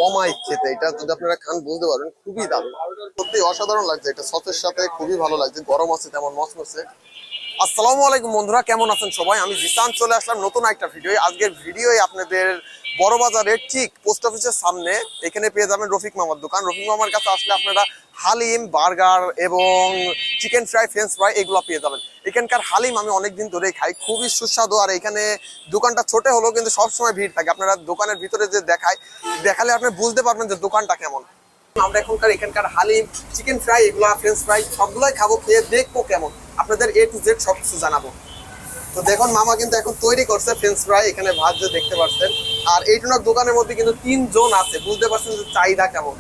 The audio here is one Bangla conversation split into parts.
অমায়িক খেতে, এটা যদি আপনারা খান বুঝতে পারবেন খুবই দারুণ, সত্যি অসাধারণ লাগছে। এটা সসের সাথে খুবই ভালো লাগছে, গরম আছে তেমন মচমচে। আসসালামু আলাইকুম বন্ধুরা, কেমন আছেন সবাই? আমি জিসান চলে আসলাম নতুন একটা ভিডিও। আজকের ভিডিওয়ে আপনাদের বড় বাজারের ঠিক পোস্ট অফিসের সামনে এখানে পেয়ে যাবেন রফিক মামার দোকান। রফিক মামার কাছে আসলে আপনারা হালিম, বার্গার এবং চিকেন ফ্রাই, ফ্রেঞ্চ ফ্রাই এগুলো পেয়ে যাবেন। এখানকার হালিম আমি অনেকদিন ধরেই খাই, খুবই সুস্বাদু। আর এখানে দোকানটা ছোট হলেও কিন্তু সবসময় ভিড় থাকে। আপনারা দোকানের ভিতরে যে দেখালে আপনি বুঝতে পারবেন যে দোকানটা কেমন। আমরা এখানকার হালিম, চিকেন ফ্রাই, এগুলা ফ্রেঞ্চ ফ্রাই সবগুলাই খাবো, খেয়ে দেখবো কেমন, আপনাদের A to Z সবকিছু জানাবো। তো দেখুন মামা কিন্তু এখন তৈরি করছে ফ্রেঞ্চ ফ্রাই, এখানে ভাজছে দেখতে পাচ্ছেন। আর এইটুনার দোকানের মধ্যে কিন্তু 3 জন আছে, বুঝতে পারছেন যে চাহিদা কেমন।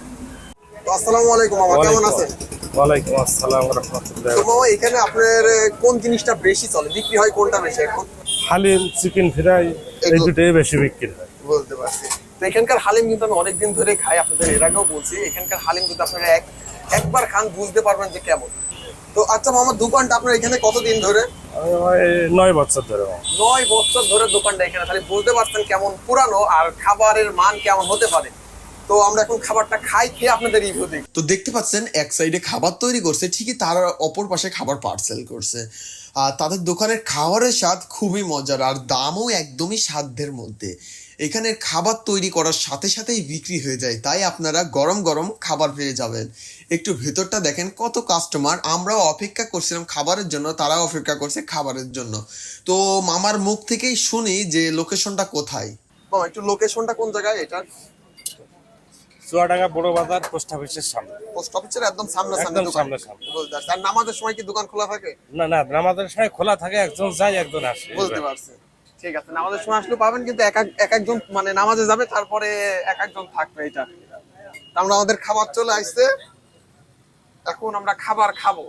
তো আসসালামু আলাইকুম মামা, কেমন আছেন? ওয়ালাইকুম আসসালাম ওয়া রাহমাতুল্লাহি তো ওয়া মামা এখানে আপনার কোন জিনিসটা বেশি চলে, বিক্রি হয় কোনটা বেশি এখন? বারাকাতুহু। হালিম, চিকেন ফ্রাই এই দুটোই বেশি বিক্রি হয়। বলতে পারছি। তো এখানকার হালিম কিন্তু আমি অনেকদিন ধরে খাই, আপনাদের এর আগেও বলছি। এখানকার হালিম যদি আপনারা একবার খান বুঝতে পারবেন যে কেমন। তো আচ্ছা মামা, দোকানটা আপনার এখানে কতদিন ধরে? আমি ভাই 9 বছর ধরে। 9 বছর ধরে দোকানটা এখানে, তাহলে বুঝতে পারছেন কেমন পুরানো আর খাবারের মান কেমন হতে পারে। তো আমরা এখন খাবারটা খাই, খেয়ে আপনাদের রিভিউ দিই। তো দেখতে পাচ্ছেন এক সাইডে খাবার তৈরি করছে, ঠিকই তার অপর পাশে খাবার পার্সেল করছে। আর তাদের দোকানের খাবারের স্বাদ খুবই মজার, আর দামও একদমই সাধ্যের মধ্যে। এখানের খাবার তৈরি করার সাথে সাথেই বিক্রি হয়ে যায়, তাই আপনারা গরম গরম খাবার পেয়ে যাবেন। একটু ভেতরটা দেখেন, কত কাস্টমার। আমরাও অপেক্ষা করছিলাম খাবারের জন্য, তারাও অপেক্ষা করছে খাবারের জন্য। তো মামার মুখ থেকেই শুনি যে লোকেশনটা কোথায়। একটু লোকেশনটা কোন জায়গায় এটা? চুয়াডাঙ্গা বড় বাজার পোস্ট অফিসের সামনে। পোস্ট অফিসের একদম সামনাসামনি একদম দোকান। সামনে সামনে। বুঝতে পারছি। আর নামাজের সময় কি দোকান খোলা থাকে? না না, নামাজের সময় খোলা থাকে, একজন যায় একজন আসে। বুঝতে পারছি। ঠিক আছে, নামাজের সময় আসলে পাবেন, কিন্তু এক একজন মানে নামাজে যাবে, তারপরে এক একজন থাকবে এটা। আমরা আমাদের খাবার চলে আসছে, এখন আমরা খাবার খাবো।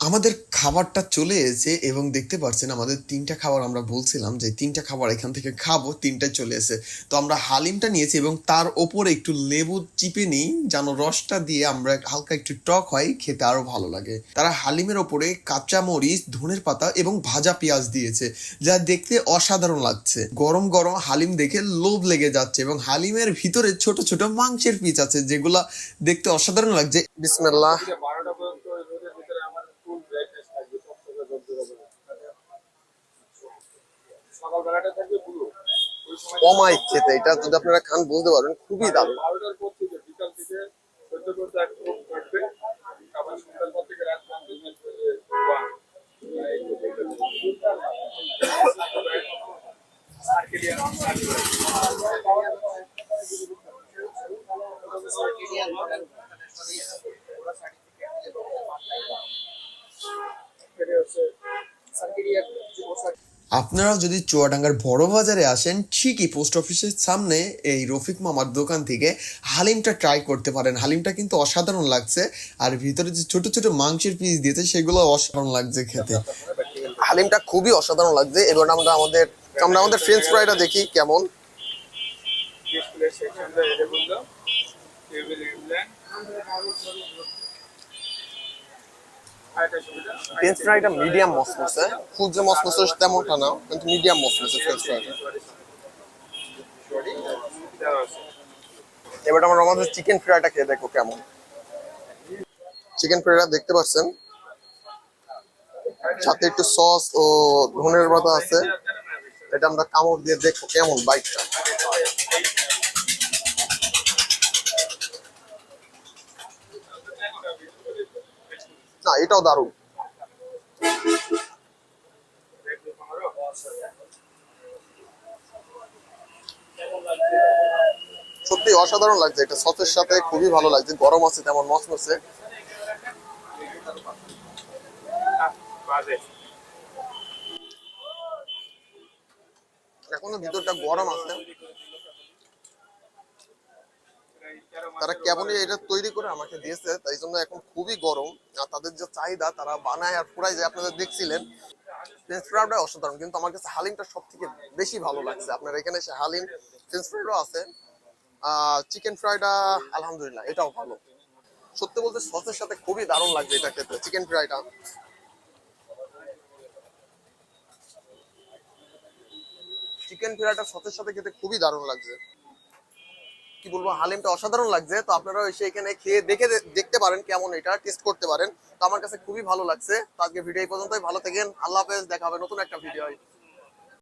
আমাদের খাবারটা চলে এসেছে এবং দেখতে পাচ্ছেন আমাদের 3টা খাবার, আমরা বলছিলাম যে 3টা খাবার এখান থেকে খাবো, 3টাই চলে এসেছে। তো আমরা হালিমটা নিয়েছি এবং তার ওপরে একটু লেবু চিপে নিই, যেন রসটা দিয়ে আমরা হালকা একটু টক হয়, খেতে আরো ভালো লাগে। তারা হালিমের ওপরে কাঁচা মরিচ, ধনের পাতা এবং ভাজা পেঁয়াজ দিয়েছে, যা দেখতে অসাধারণ লাগছে। গরম গরম হালিম দেখে লোভ লেগে যাচ্ছে, এবং হালিমের ভিতরে ছোট ছোট মাংসের পিস আছে, যেগুলা দেখতে অসাধারণ লাগছে। বিসমিল্লাহ। অমায়িক খেতে, এটা যদি আপনারা খান বুঝতে পারবেন খুবই দারুণ। আপনারা যদি চুয়াডাঙ্গার বড় বাজারে আসেন, ঠিকই পোস্ট অফিসের সামনে এই রফিক মামার দোকান থেকে হালিমটা ট্রাই করতে পারেন। হালিমটা কিন্তু অসাধারণ লাগছে, আর ভিতরে যে ছোট ছোট মাংসের পিস দিয়েছে সেগুলো অসাধারণ লাগছে খেতে। হালিমটা খুবই অসাধারণ লাগছে। এবার আমরা আমাদের ফ্রেঞ্চ ফ্রাইটা দেখি কেমন। ফ্রেঞ্চ ফ্রাইটা মিডিয়াম মসমসে, খুব যে মসমসে তেমনটা না, কিন্তু মিডিয়াম মসমসে ফ্রেঞ্চ ফ্রাইটা। এবার আমরা আমাদের চিকেন ফ্রাইটা খেয়ে দেখো কেমন। চিকেন ফ্রাইটা দেখতে পাচ্ছেন, সাথে একটু সস ও ধনের পাতা আছে। এটা আমরা কামড় দিয়ে দেখো কেমন বাইকটা। না, এটাও দারুণ। সত্যি অসাধারণ লাগছে, এটা সসের সাথে খুবই ভালো লাগছে, গরম আছে তেমন মচমচে। এখনো ভিতরটা গরম আছে। তারা কেবলই এটা তৈরি করে আমাকে দিয়েছে, তাই জন্য এখন খুবই গরম। আর তাদের যে চাহিদা, তারা বানায় আর পুরাই যায়, আপনারা দেখছিলেন। ফ্রেঞ্চ ফ্রাইটা অসাধারণ, কিন্তু আমার কাছে হালিমটা সব থেকে বেশি ভালো লাগছে। আপনার এখানে এসে হালিম, ফ্রেঞ্চ ফ্রাইডও আছে, চিকেন ফ্রাইটা আলহামদুলিল্লাহ এটাও ভালো। সত্যি বলতে সসের সাথে খুবই দারুণ লাগছে এটা খেতে, চিকেন ফ্রাইটা। চিকেন ফ্রাইটা সসের সাথে খেতে খুবই দারুণ লাগছে। কি বলবো, হালিমটা অসাধারণ লাগছে। তো আপনারা এসে এখানে খেয়ে দেখতে পারেন কেমন, এটা টেস্ট করতে পারেন। তো আমার কাছে খুবই ভালো লাগছে। তো আজকে ভিডিও এই পর্যন্তই, ভালো থাকেন, আল্লাহ হাফেজ, দেখা হবে নতুন একটা ভিডিও।